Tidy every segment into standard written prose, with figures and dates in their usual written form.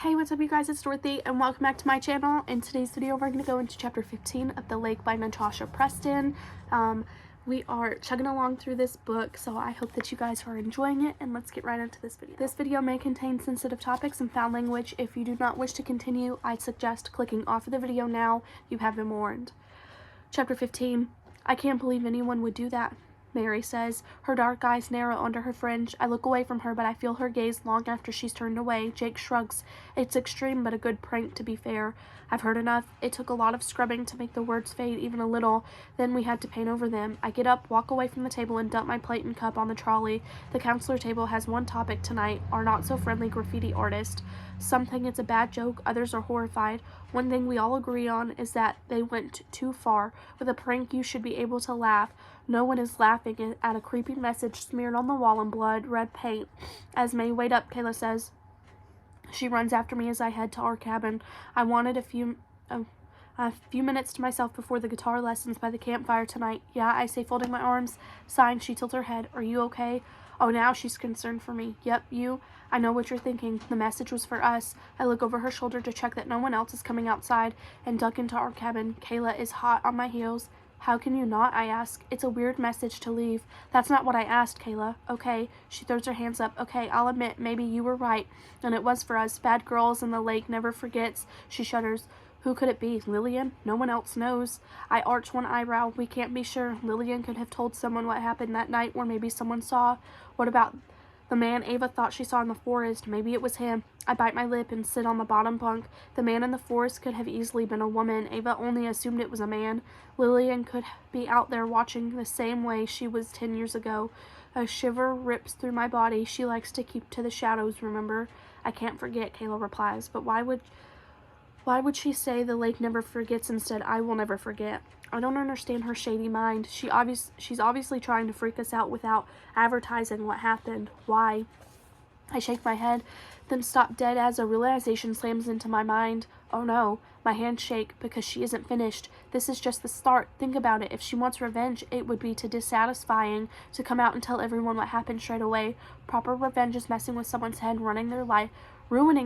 Hey, what's up you guys, it's Dorothy and welcome back to my channel. In today's video we're going to go into chapter 15 of The Lake by Natasha Preston. We are chugging along through this book, so I hope that you guys are enjoying it, and let's get right into this video. This video may contain sensitive topics and foul language. If you do not wish to continue, I'd suggest clicking off of the video now. You have been warned. Chapter 15. I can't believe anyone would do that, Mary says. Her dark eyes narrow under her fringe. I look away from her, but I feel her gaze long after she's turned away. Jake shrugs. It's extreme, but a good prank, to be fair. I've heard enough. It took a lot of scrubbing to make the words fade even a little. Then we had to paint over them. I get up, walk away from the table, and dump my plate and cup on the trolley. The counselor table has one topic tonight, our not-so-friendly graffiti artist. Some think it's a bad joke, others are horrified. One thing we all agree on is that they went too far. With a prank, you should be able to laugh. No one is laughing at a creepy message smeared on the wall in blood red paint. Esme, wait up, Kayla says. She runs after me as I head to our cabin. I wanted a few minutes to myself before the guitar lessons by the campfire tonight. Yeah, I say, folding my arms. Sighing, she tilts her head. Are you okay? Oh, now she's concerned for me. Yep, you. I know what you're thinking. The message was for us. I look over her shoulder to check that no one else is coming outside and duck into our cabin. Kayla is hot on my heels. How can you not? I ask. It's a weird message to leave. That's not what I asked, Kayla. Okay. She throws her hands up. Okay, I'll admit, maybe you were right. And it was for us. Bad girls in the lake never forgets. She shudders. Who could it be? Lillian? No one else knows. I arch one eyebrow. We can't be sure. Lillian could have told someone what happened that night, or maybe someone saw. What about the man Ava thought she saw in the forest? Maybe it was him. I bite my lip and sit on the bottom bunk. The man in the forest could have easily been a woman. Ava only assumed it was a man. Lillian could be out there watching the same way she was 10 years ago. A shiver rips through my body. She likes to keep to the shadows, remember? I can't forget, Kayla replies. But why would she say the lake never forgets instead? I will never forget. I don't understand her shady mind. She's obviously trying to freak us out without advertising what happened. Why? I shake my head, then stop dead as a realization slams into my mind. Oh no, my hands shake because she isn't finished. This is just the start. Think about it. If she wants revenge, it would be too dissatisfying to come out and tell everyone what happened straight away. Proper revenge is messing with someone's head, ruining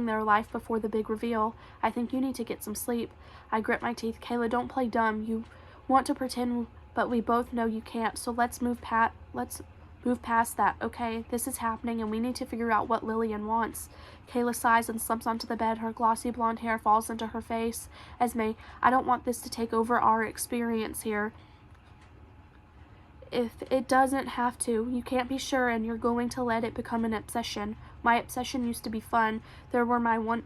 their life before the big reveal. I think you need to get some sleep. I grit my teeth. Kayla, don't play dumb. You want to pretend, but we both know you can't. So let's move past that, okay? This is happening and we need to figure out what Lillian wants. Kayla sighs and slumps onto the bed. Her glossy blonde hair falls into her face. Esme, I don't want this to take over our experience here. If it doesn't have to, you can't be sure, and you're going to let it become an obsession. My obsession used to be fun. There were my One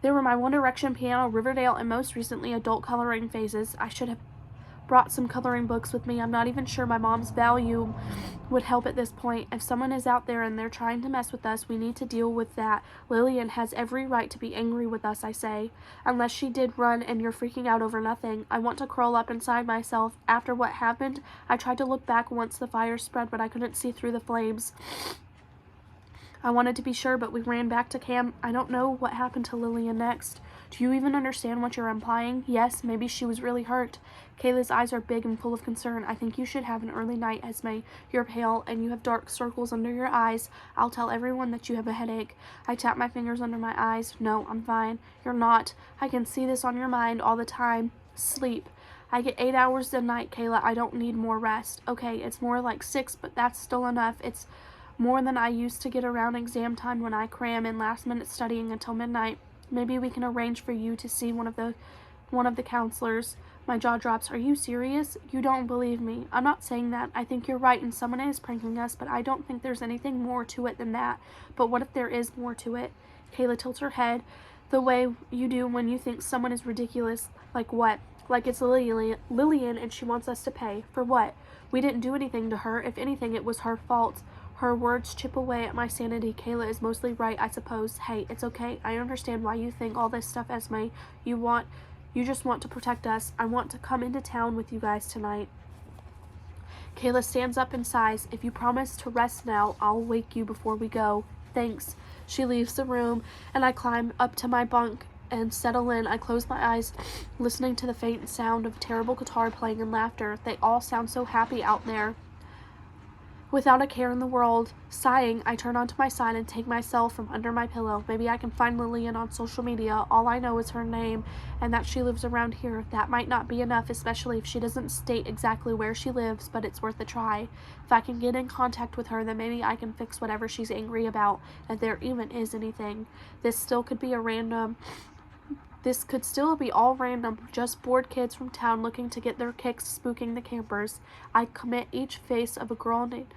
Direction, piano, Riverdale, and most recently adult coloring phases. I should have brought some coloring books with me. I'm not even sure my mom's value would help at this point. If someone is out there and they're trying to mess with us, we need to deal with that. Lillian has every right to be angry with us, I say. Unless she did run and you're freaking out over nothing. I want to curl up inside myself. After what happened, I tried to look back once the fire spread, but I couldn't see through the flames. I wanted to be sure, but we ran back to camp. I don't know what happened to Lillian next. Do you even understand what you're implying? Yes, maybe she was really hurt. Kayla's eyes are big and full of concern. I think you should have an early night, Esme. You're pale and you have dark circles under your eyes. I'll tell everyone that you have a headache. I tap my fingers under my eyes. No, I'm fine. You're not. I can see this on your mind all the time. Sleep. I get 8 hours a night, Kayla. I don't need more rest. Okay, it's more like 6, but that's still enough. It's more than I used to get around exam time when I cram in last-minute studying until midnight. Maybe we can arrange for you to see one of the counselors. My jaw drops. Are you serious? You don't believe me. I'm not saying that. I think you're right and someone is pranking us, but I don't think there's anything more to it than that. But what if there is more to it? Kayla tilts her head the way you do when you think someone is ridiculous. Like what? Like it's Lillian and she wants us to pay. For what? We didn't do anything to her. If anything, it was her fault. Her words chip away at my sanity. Kayla is mostly right, I suppose. Hey, it's okay. I understand why you think all this stuff, Esme. You just want to protect us. I want to come into town with you guys tonight. Kayla stands up and sighs. If you promise to rest now, I'll wake you before we go. Thanks. She leaves the room, and I climb up to my bunk and settle in. I close my eyes, listening to the faint sound of terrible guitar playing and laughter. They all sound so happy out there. Without a care in the world, sighing, I turn onto my side and take myself from under my pillow. Maybe I can find Lillian on social media. All I know is her name and that she lives around here. That might not be enough, especially if she doesn't state exactly where she lives, but it's worth a try. If I can get in contact with her, then maybe I can fix whatever she's angry about, if there even is anything. This could still be all random, just bored kids from town looking to get their kicks spooking the campers. I commit each face of a girl named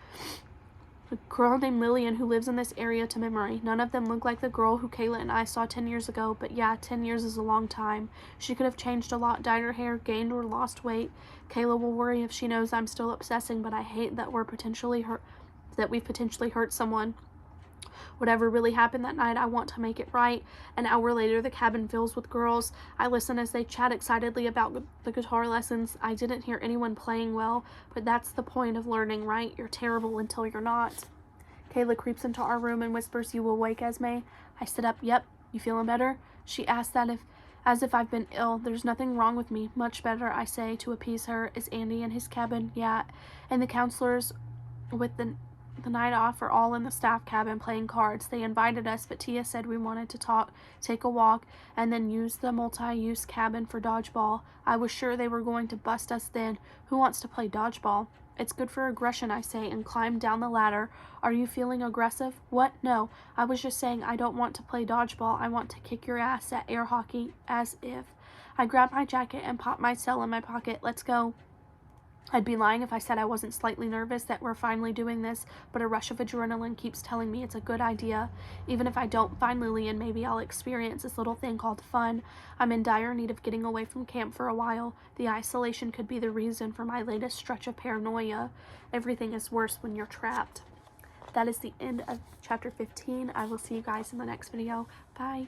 Lillian who lives in this area to memory. None of them look like the girl who Kayla and I saw 10 years ago, but yeah, 10 years is a long time. She could have changed a lot, dyed her hair, gained or lost weight. Kayla will worry if she knows I'm still obsessing, but I hate that we've potentially hurt someone. Whatever really happened that night, I want to make it right. An hour later, the cabin fills with girls. I listen as they chat excitedly about the guitar lessons. I didn't hear anyone playing well, but that's the point of learning, right? You're terrible until you're not. Kayla creeps into our room and whispers, "You awake, Esme?" I sit up. "Yep. You feeling better?" She asks that as if I've been ill. "There's nothing wrong with me." "Much better," I say to appease her. "Is Andy in his cabin?" "Yeah." And the counselors with the night off are all in the staff cabin playing cards. They invited us, but Tia said we wanted to talk, take a walk, and then use the multi-use cabin for dodgeball. I was sure they were going to bust us then. Who wants to play dodgeball? It's good for aggression, I say, and climb down the ladder. Are you feeling aggressive? What? No. I was just saying I don't want to play dodgeball. I want to kick your ass at air hockey, as if. I grab my jacket and pop my cell in my pocket. Let's go. I'd be lying if I said I wasn't slightly nervous that we're finally doing this, but a rush of adrenaline keeps telling me it's a good idea. Even if I don't find Lillian, maybe I'll experience this little thing called fun. I'm in dire need of getting away from camp for a while. The isolation could be the reason for my latest stretch of paranoia. Everything is worse when you're trapped. That is the end of chapter 15. I will see you guys in the next video. Bye.